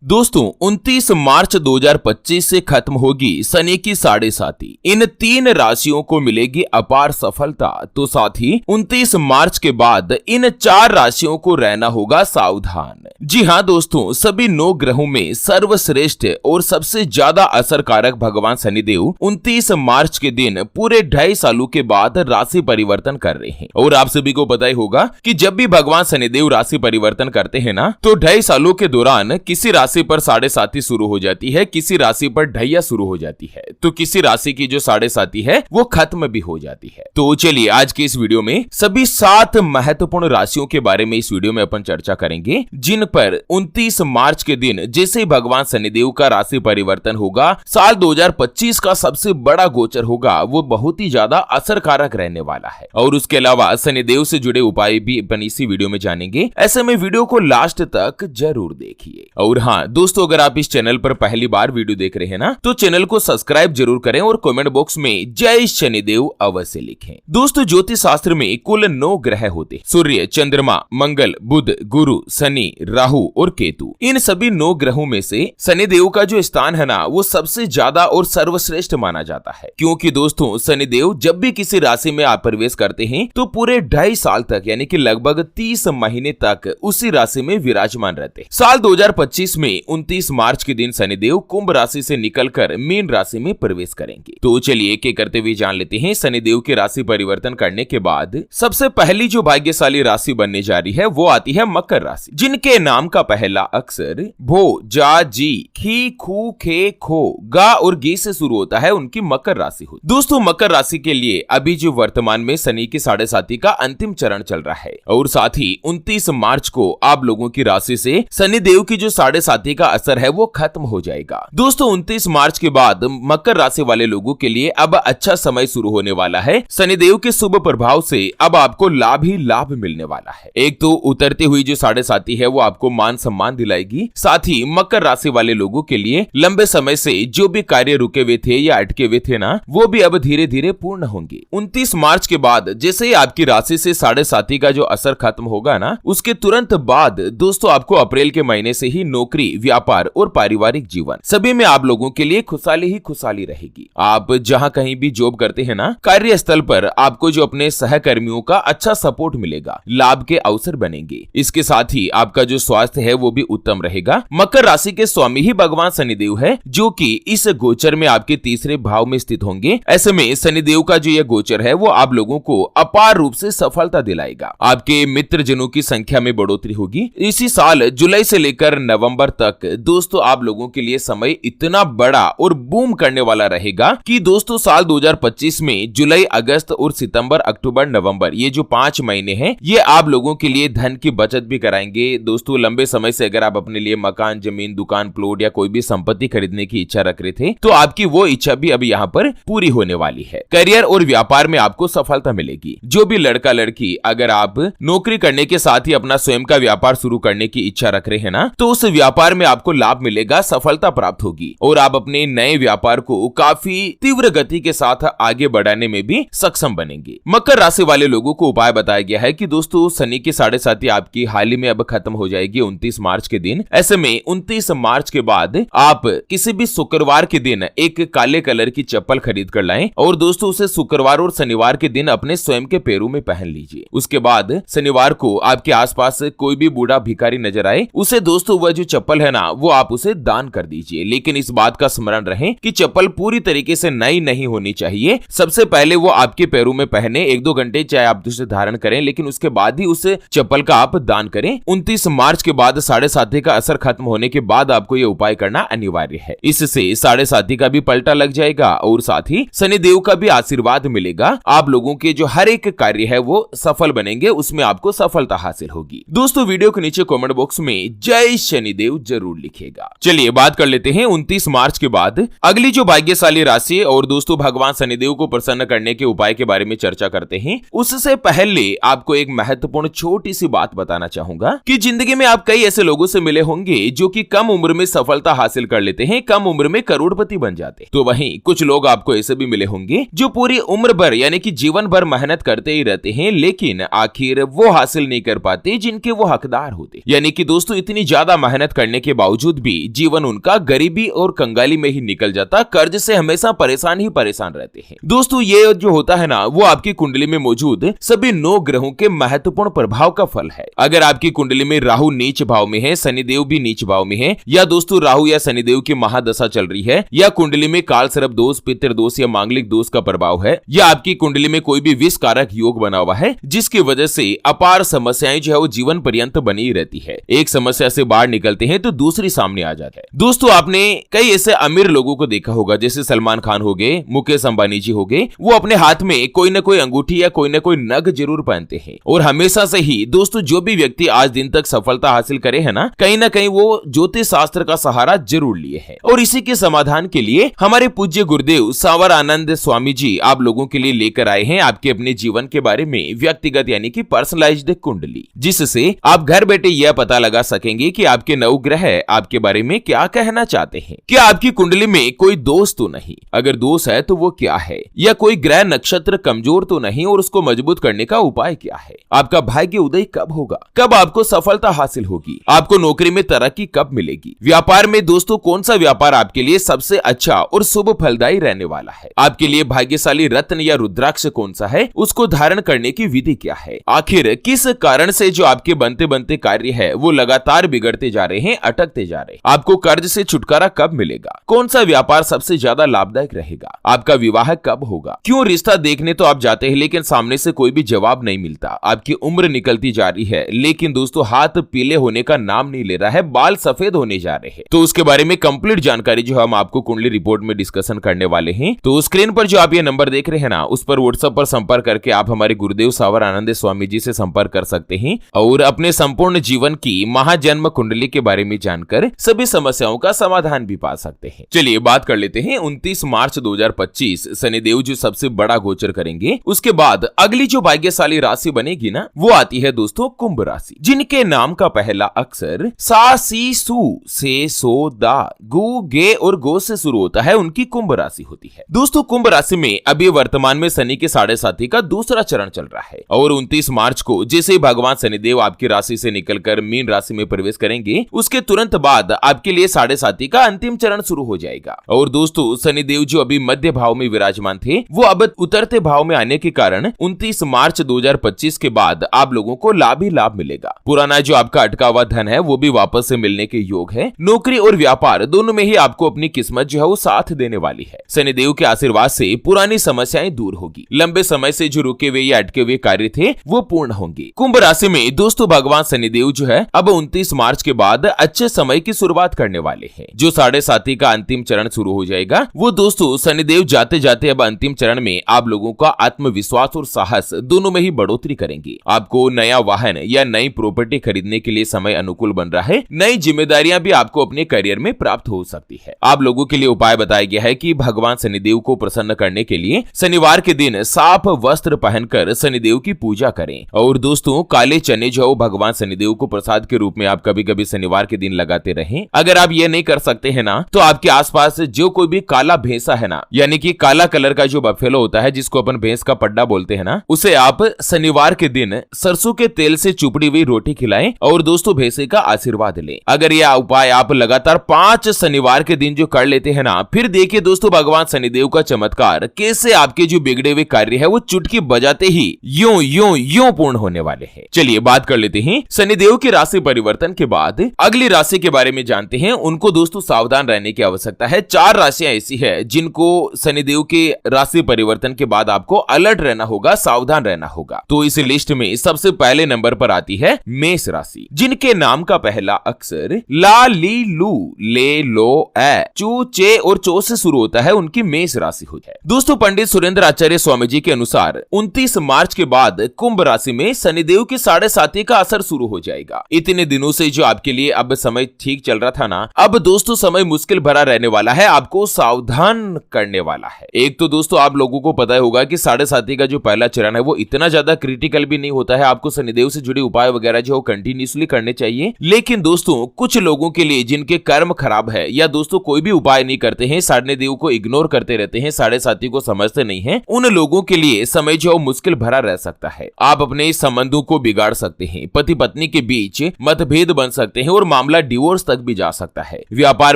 दोस्तों 29 मार्च 2025 से खत्म होगी शनि की साढ़े साती। इन तीन राशियों को मिलेगी अपार सफलता। तो साथ ही 29 मार्च के बाद इन चार राशियों को रहना होगा सावधान। जी हाँ दोस्तों, सभी 9 ग्रहों में सर्वश्रेष्ठ और सबसे ज्यादा असरकारक भगवान शनिदेव 29 मार्च के दिन पूरे 2.5 सालों के बाद राशि परिवर्तन कर रहे हैं। और आप सभी को पता ही होगा कि जब भी भगवान शनिदेव राशि परिवर्तन करते हैं ना, तो 2.5 सालों के दौरान किसी राशि पर साढ़े साती शुरू हो जाती है, किसी राशि पर ढैया शुरू हो जाती है, तो किसी राशि की जो साढ़े साती है वो खत्म भी हो जाती है। तो चलिए आज के इस वीडियो में सभी 7 महत्वपूर्ण राशियों के बारे में इस वीडियो में अपन चर्चा करेंगे, जिन पर 29 मार्च के दिन जैसे ही भगवान शनिदेव का राशि परिवर्तन होगा, साल 2025 का सबसे बड़ा गोचर होगा, वो बहुत ही ज्यादा असरकारक रहने वाला है। और उसके अलावा शनिदेव से जुड़े उपाय भी अपन इसी वीडियो में जानेंगे। ऐसे में वीडियो को लास्ट तक जरूर देखिए। और हाँ दोस्तों, अगर आप इस चैनल पर पहली बार वीडियो देख रहे हैं ना, तो चैनल को सब्सक्राइब जरूर करें और कमेंट बॉक्स में जय शनिदेव अवश्य लिखें। दोस्तों ज्योतिष शास्त्र में कुल 9 ग्रह होते, सूर्य, चंद्रमा, मंगल, बुध, गुरु, शनि, राहु और केतु। इन सभी 9 ग्रहों में से शनिदेव का जो स्थान है ना, वो सबसे ज्यादा और सर्वश्रेष्ठ माना जाता है, क्योंकि दोस्तों शनिदेव जब भी किसी राशि में आप प्रवेश करते हैं तो पूरे 2.5 साल तक यानी कि लगभग 30 महीने तक उसी राशि में विराजमान रहते। साल 2025 में 29 मार्च के दिन शनिदेव कुंभ राशि से निकलकर मीन राशि में प्रवेश करेंगे। तो चलिए एक एक करते हुए जान लेते हैं। शनिदेव के राशि परिवर्तन करने के बाद सबसे पहली जो भाग्यशाली राशि बनने जा रही है वो आती है मकर राशि, जिनके नाम का पहला अक्षर भो, जा, जी, खी, खू, खे, खो, गा और गी से शुरू होता है, उनकी मकर राशि हो। दोस्तों मकर राशि के लिए अभी जो वर्तमान में शनि की साढ़े साती का अंतिम चरण चल रहा है, और साथ ही 29 मार्च को आप लोगों की राशि से शनिदेव की जो साढ़े साती का असर है वो खत्म हो जाएगा। दोस्तों 29 मार्च के बाद मकर राशि वाले लोगों के लिए अब अच्छा समय शुरू होने वाला है। शनिदेव के शुभ प्रभाव से अब आपको लाभ ही लाभ मिलने वाला है। एक तो उतरती हुई जो साढ़े साती है वो आपको मान सम्मान दिलाएगी, साथ ही मकर राशि वाले लोगों के लिए लंबे समय से जो भी कार्य रुके हुए थे या अटके हुए थे ना, वो भी अब धीरे धीरे पूर्ण होंगे। 29 मार्च के बाद जैसे ही आपकी राशि से साढ़े साती का जो असर खत्म होगा ना, उसके तुरंत बाद दोस्तों आपको अप्रैल के महीने से ही नौकरी, व्यापार और पारिवारिक जीवन सभी में आप लोगों के लिए खुशहाली ही खुशहाली रहेगी। आप जहां कहीं भी जॉब करते हैं ना, कार्यस्थल पर आपको जो अपने सहकर्मियों का अच्छा सपोर्ट मिलेगा, लाभ के अवसर बनेंगे। इसके साथ ही आपका जो स्वास्थ्य है वो भी उत्तम रहेगा। मकर राशि के स्वामी ही भगवान शनिदेव है, जो कि इस गोचर में आपके तीसरे भाव में स्थित होंगे। ऐसे में शनिदेव का जो यह गोचर है वो आप लोगों को अपार रूप से सफलता दिलाएगा। आपके मित्र जनों की संख्या में बढ़ोतरी होगी। इसी साल जुलाई से लेकर नवंबर तक दोस्तों आप लोगों के लिए समय इतना बड़ा और बूम करने वाला रहेगा कि दोस्तों साल 2025 में जुलाई, अगस्त और सितंबर, अक्टूबर, नवंबर ये जो 5 महीने हैं, ये आप लोगों के लिए धन की बचत भी कराएंगे। दोस्तों लंबे समय से अगर आप अपने लिए मकान, जमीन, दुकान, प्लॉट या कोई भी संपत्ति खरीदने की इच्छा रख रहे थे, तो आपकी वो इच्छा भी अब यहाँ पर पूरी होने वाली है। करियर और व्यापार में आपको सफलता मिलेगी। जो भी लड़का लड़की अगर आप नौकरी करने के साथ ही अपना स्वयं का व्यापार शुरू करने की इच्छा रख रहे हैं ना, तो उस व्यापार में आपको लाभ मिलेगा, सफलता प्राप्त होगी और आप अपने नए व्यापार को काफी तीव्र गति के साथ आगे बढ़ाने में भी सक्षम बनेंगे। मकर राशि वाले लोगों को उपाय बताया गया है कि दोस्तों शनि की साढ़े साती आपकी हाल ही में अब खत्म हो जाएगी 29 मार्च के दिन। ऐसे में 29 मार्च के बाद आप किसी भी शुक्रवार के दिन एक काले कलर की चप्पल खरीद कर लाएं और दोस्तों उसे शुक्रवार और शनिवार के दिन अपने स्वयं के पैरों में पहन लीजिए। उसके बाद शनिवार को आपके आसपास कोई भी बूढ़ा भिखारी नजर आए, उसे दोस्तों वह जो चप्पल है ना, वो आप उसे दान कर दीजिए। लेकिन इस बात का स्मरण रहे कि चप्पल पूरी तरीके से नई नहीं होनी चाहिए। सबसे पहले वो आपके पैरों में पहने 1-2 घंटे चाहे आप उसे धारण करें, लेकिन उसके बाद ही उस चप्पल का आप दान करें। 29 मार्च के बाद साढ़े साती का असर खत्म होने के बाद आपको यह उपाय करना अनिवार्य है। इससे साढ़े साती का भी पलटा लग जाएगा और साथ ही शनिदेव का भी आशीर्वाद मिलेगा। आप लोगों के जो हर एक कार्य है वो सफल बनेंगे, उसमें आपको सफलता हासिल होगी। दोस्तों वीडियो के नीचे कमेंट बॉक्स में जय शनिदेव जरूर लिखिएगा। चलिए बात कर लेते हैं 29 मार्च के बाद अगली जो भाग्यशाली राशि और दोस्तों भगवान शनिदेव को प्रसन्न करने के उपाय के बारे में चर्चा करते हैं। उससे पहले आपको एक महत्वपूर्ण छोटी सी बात बताना चाहूंगा कि जिंदगी में आप कई ऐसे लोगों से मिले होंगे जो कि कम उम्र में सफलता हासिल कर लेते हैं, कम उम्र में करोड़पति बन जाते हैं। तो वहीं कुछ लोग आपको ऐसे भी मिले होंगे जो पूरी उम्र भर यानी कि जीवन भर मेहनत करते ही रहते हैं, लेकिन आखिर वो हासिल नहीं कर पाते जिनके वो हकदार होते। यानी कि दोस्तों इतनी ज्यादा मेहनत करने मिलने के बावजूद भी जीवन उनका गरीबी और कंगाली में ही निकल जाता, कर्ज से हमेशा परेशान रहते हैं। दोस्तों ये जो होता है ना, वो आपकी कुंडली में मौजूद सभी 9 ग्रहों के महत्वपूर्ण प्रभाव का फल है। अगर आपकी कुंडली में राहु नीच भाव में है, शनिदेव भी नीच भाव में है, या दोस्तों राहु या शनिदेव की महादशा चल रही है, या कुंडली में काल सर्प दोष, पितृ दोष या मांगलिक दोष का प्रभाव है, या आपकी कुंडली में कोई भी विष कारक योग बना हुआ है, जिसकी वजह से अपार समस्याएं जो है वो जीवन पर्यंत बनी रहती है। एक समस्या से बाहर निकलते हैं तो दूसरी सामने आ जाती है। दोस्तों आपने कई ऐसे अमीर लोगों को देखा होगा, जैसे सलमान खान हो गए, मुकेश अंबानी जी हो गए, वो अपने हाथ में कोई ना कोई अंगूठी या कोई ना कोई नग जरूर पहनते हैं। और हमेशा से ही दोस्तों जो भी व्यक्ति आज दिन तक सफलता हासिल करे है ना कहीं वो ज्योतिष शास्त्र का सहारा जरूर लिए है। और इसी के समाधान के लिए हमारे पूज्य गुरुदेव सावर आनंद स्वामी जी आप लोगों के लिए लेकर आए हैं आपके अपने जीवन के बारे में व्यक्तिगत यानी कि पर्सनलाइज्ड कुंडली, जिससे आप घर बैठे यह पता लगा सकेंगे कि आपके 9 ग्रह आपके बारे में क्या कहना चाहते हैं। क्या आपकी कुंडली में कोई दोष तो नहीं, अगर दोष है तो वो क्या है, या कोई ग्रह नक्षत्र कमजोर तो नहीं और उसको मजबूत करने का उपाय क्या है, आपका भाग्य उदय कब होगा, कब आपको सफलता हासिल होगी, आपको नौकरी में तरक्की कब मिलेगी, व्यापार में दोस्तों कौन सा व्यापार आपके लिए सबसे अच्छा और शुभ फलदायी रहने वाला है, आपके लिए भाग्यशाली रत्न या रुद्राक्ष कौन सा है, उसको धारण करने की विधि क्या है, आखिर किस कारण से जो आपके बनते बनते कार्य है वो लगातार बिगड़ते जा रहे हैं, अटकते जा रहे हैं, आपको कर्ज से छुटकारा कब मिलेगा, कौन सा व्यापार सबसे ज्यादा लाभदायक रहेगा, आपका विवाह कब होगा, क्यों रिश्ता देखने तो आप जाते हैं लेकिन सामने से कोई भी जवाब नहीं मिलता, आपकी उम्र निकलती जा रही है लेकिन दोस्तों हाथ पीले होने का नाम नहीं ले रहा है, बाल सफेद होने जा रहे हैं। तो उसके बारे में कंप्लीट जानकारी जो हम आपको कुंडली रिपोर्ट में डिस्कशन करने वाले हैं। तो स्क्रीन पर जो आप ये नंबर देख रहे हैं ना, उस पर व्हाट्सएप पर संपर्क करके आप हमारे गुरुदेव सावर आनंद स्वामी जी से संपर्क कर सकते हैं और अपने संपूर्ण जीवन की महाजन्म कुंडली के बारे में जानकर सभी समस्याओं का समाधान भी पा सकते हैं। चलिए बात कर लेते हैं 29 मार्च 2025 शनिदेव जो सबसे बड़ा गोचर करेंगे, उसके बाद अगली जो भाग्यशाली राशि बनेगी ना वो आती है दोस्तों कुंभ राशि, जिनके नाम का पहला अक्षर सा सी सू से सो दा गु गे और गो से शुरू होता है, उनकी कुंभ राशि होती है। दोस्तों कुंभ राशि में अभी वर्तमान में शनि के 7.5 का दूसरा चरण चल रहा है और 29 मार्च को जैसे ही भगवान शनिदेव आपकी राशि से निकलकर मीन राशि में प्रवेश करेंगे, उसके तुरंत बाद आपके लिए 7.5 का अंतिम चरण शुरू हो जाएगा। और दोस्तों शनिदेव जो अभी मध्य भाव में विराजमान थे वो अब उतरते भाव में आने के कारण 29 मार्च 2025 के बाद आप लोगों को लाभ ही लाभ मिलेगा। पुराना जो आपका अटका हुआ धन है वो भी वापस से मिलने के योग है। नौकरी और व्यापार दोनों में ही आपको अपनी किस्मत जो है वो साथ देने वाली है। शनिदेव के आशीर्वाद से पुरानी समस्याएं दूर होगी, लंबे समय से जो रुके हुए या अटके हुए कार्य थे वो पूर्ण होंगे। कुंभ राशि में दोस्तों भगवान शनिदेव जो है अब 29 मार्च के बाद अच्छे समय की शुरुआत करने वाले हैं। जो 7.5 का अंतिम चरण शुरू हो जाएगा वो दोस्तों शनिदेव जाते जाते अब अंतिम चरण में आप लोगों का आत्मविश्वास और साहस दोनों में ही बढ़ोतरी करेंगे। आपको नया वाहन या नई प्रॉपर्टी खरीदने के लिए समय अनुकूल बन रहा है। नई जिम्मेदारियां भी आपको अपने करियर में प्राप्त हो सकती है। आप लोगों के लिए उपाय बताया गया है कि भगवान शनिदेव को प्रसन्न करने के लिए शनिवार के दिन साफ वस्त्र पहनकर शनिदेव की पूजा करें। और दोस्तों काले चने जो भगवान शनिदेव को प्रसाद के रूप में आप कभी कभी शनिवार के दिन लगाते रहें। अगर आप ये नहीं कर सकते हैं ना तो आपके आसपास जो कोई भी काला भैंसा है ना, यानी कि काला कलर का जो बफेलो होता है जिसको अपन भैंस का पड्डा बोलते हैं ना, उसे आप शनिवार के दिन सरसों के तेल से चुपड़ी हुई रोटी खिलाएं और दोस्तों भैंसे का आशीर्वाद लें। अगर यह उपाय आप लगातार 5 शनिवार के दिन जो कर लेते हैं ना, फिर देखिए दोस्तों भगवान शनिदेव का चमत्कार कैसे आपके जो बिगड़े हुए कार्य है वो चुटकी बजाते ही यूं यूं यूं पूर्ण होने वाले हैं। चलिए बात कर लेते हैं शनिदेव की राशि परिवर्तन के बाद अगली राशि के बारे में जानते हैं। उनको दोस्तों सावधान रहने की आवश्यकता है। 4 राशियां ऐसी है जिनको शनिदेव के राशि परिवर्तन के बाद आपको अलर्ट रहना होगा, सावधान रहना होगा। तो इस लिस्ट में सबसे पहले नंबर पर आती है मेष राशि, जिनके नाम का पहला अक्षर ला ली लू ले लो ए चू चे और चो से शुरू होता है, उनकी मेष राशि होती है। दोस्तों पंडित सुरेंद्र आचार्य स्वामी जी के अनुसार 29 मार्च के बाद कुंभ राशि में शनिदेव की 7.5 का असर शुरू हो जाएगा। इतने दिनों से जो आपके लिए अब समय ठीक चल रहा था ना, अब दोस्तों समय मुश्किल भरा रहने वाला है, आपको सावधान करने वाला है। एक तो दोस्तों आप लोगों को पता होगा कि 7.5 का जो पहला चरण है वो इतना ज्यादा क्रिटिकल भी नहीं होता है। आपको शनिदेव से जुड़े उपाय वगैरह जो कंटिन्यूसली करने चाहिए। लेकिन दोस्तों कुछ लोगों के लिए जिनके कर्म खराब है या दोस्तों कोई भी उपाय नहीं करते हैं, शनिदेव को इग्नोर करते रहते हैं, 7.5 को समझते नहीं है, उन लोगों के लिए समय जो मुश्किल भरा रह सकता है। आप अपने संबंधों को बिगाड़ सकते हैं, पति पत्नी के बीच मतभेद बन सकते हैं और मामला डिवोर्स तक भी जा सकता है। व्यापार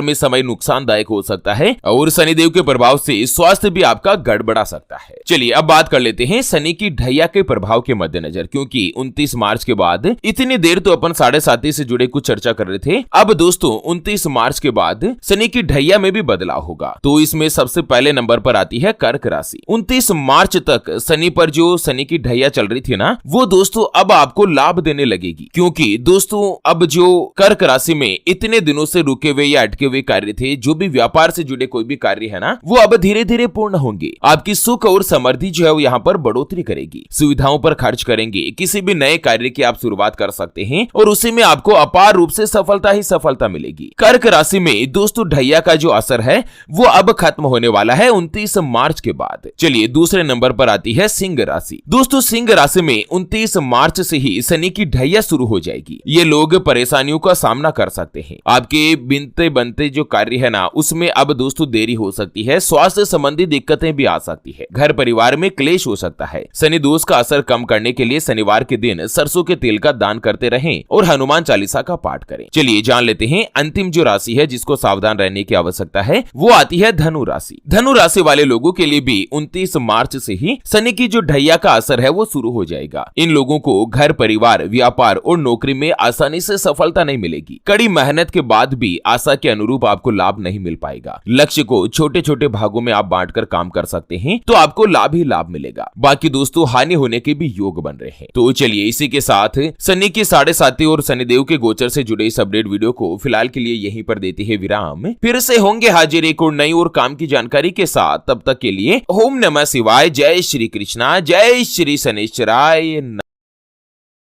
में समय नुकसानदायक हो सकता है और शनिदेव के प्रभाव से स्वास्थ्य भी आपका गड़बड़ा सकता है। चलिए अब बात कर लेते हैं शनि की ढैया के प्रभाव के मद्देनजर, क्योंकि 29 मार्च के बाद इतनी देर तो अपन 7.5 से जुड़े कुछ चर्चा कर रहे थे। अब दोस्तों 29 मार्च के बाद शनि की ढैया में भी बदलाव होगा। तो इसमें सबसे पहले नंबर पर आती है कर्क राशि। 29 मार्च तक शनि पर जो शनि की ढैया चल रही थी ना, वो दोस्तों अब आपको लाभ देने लगेगी, क्योंकि दोस्तों अब जो कर्क राशि में इतने दिनों से रुके हुए या अटके हुए कार्य थे, जो भी व्यापार से जुड़े कोई भी कार्य है ना, वो अब धीरे धीरे पूर्ण होंगे। आपकी सुख और समृद्धि जो है वो यहाँ पर बढ़ोतरी करेगी। सुविधाओं पर खर्च करेंगे, किसी भी नए कार्य की आप शुरुआत कर सकते हैं और उसी में आपको अपार रूप से सफलता ही सफलता मिलेगी। कर्क राशि में दोस्तों ढैया का जो असर है वो अब खत्म होने वाला है 29 मार्च के बाद। चलिए दूसरे नंबर पर आती है सिंह राशि। दोस्तों सिंह राशि में 29 मार्च से ही शनि की ढैया शुरू हो जाएगी। ये लोग परेशानियों का सामना कर सकते हैं। आपके बिनते बनते जो कार्य है ना, उसमें अब दोस्तों देरी हो सकती है। स्वास्थ्य संबंधी दिक्कतें भी आ सकती है। घर परिवार में क्लेश हो सकता है। शनि दोष का असर कम करने के लिए शनिवार के दिन सरसों के तेल का दान करते रहें और हनुमान चालीसा का पाठ करें। चलिए जान लेते हैं अंतिम जो राशि है जिसको सावधान रहने की आवश्यकता है, वो आती है धनु राशि। धनु राशि वाले लोगों के लिए भी 29 मार्च से ही शनि की जो ढैया का असर है वो शुरू हो जाएगा। इन लोगों को घर परिवार, व्यापार और नौकरी में आसानी से सफलता नहीं मिलेगी। कड़ी मेहनत के बाद भी आशा के अनुरूप आपको लाभ नहीं मिल पाएगा। लक्ष्य को छोटे छोटे भागों में आप बांटकर काम कर सकते हैं तो आपको लाभ ही लाभ मिलेगा। बाकी दोस्तों हानि होने के भी योग बन रहे हैं। तो चलिए इसी के साथ शनि की 7.5 और शनिदेव के गोचर से जुड़े इस अपडेट वीडियो को फिलहाल के लिए यहीं पर देते हैं विराम। फिर से होंगे हाजिर एक और नई और काम की जानकारी के साथ। तब तक के लिए ओम नमः शिवाय, जय श्री कृष्णा, जय श्री शनिश्चराय।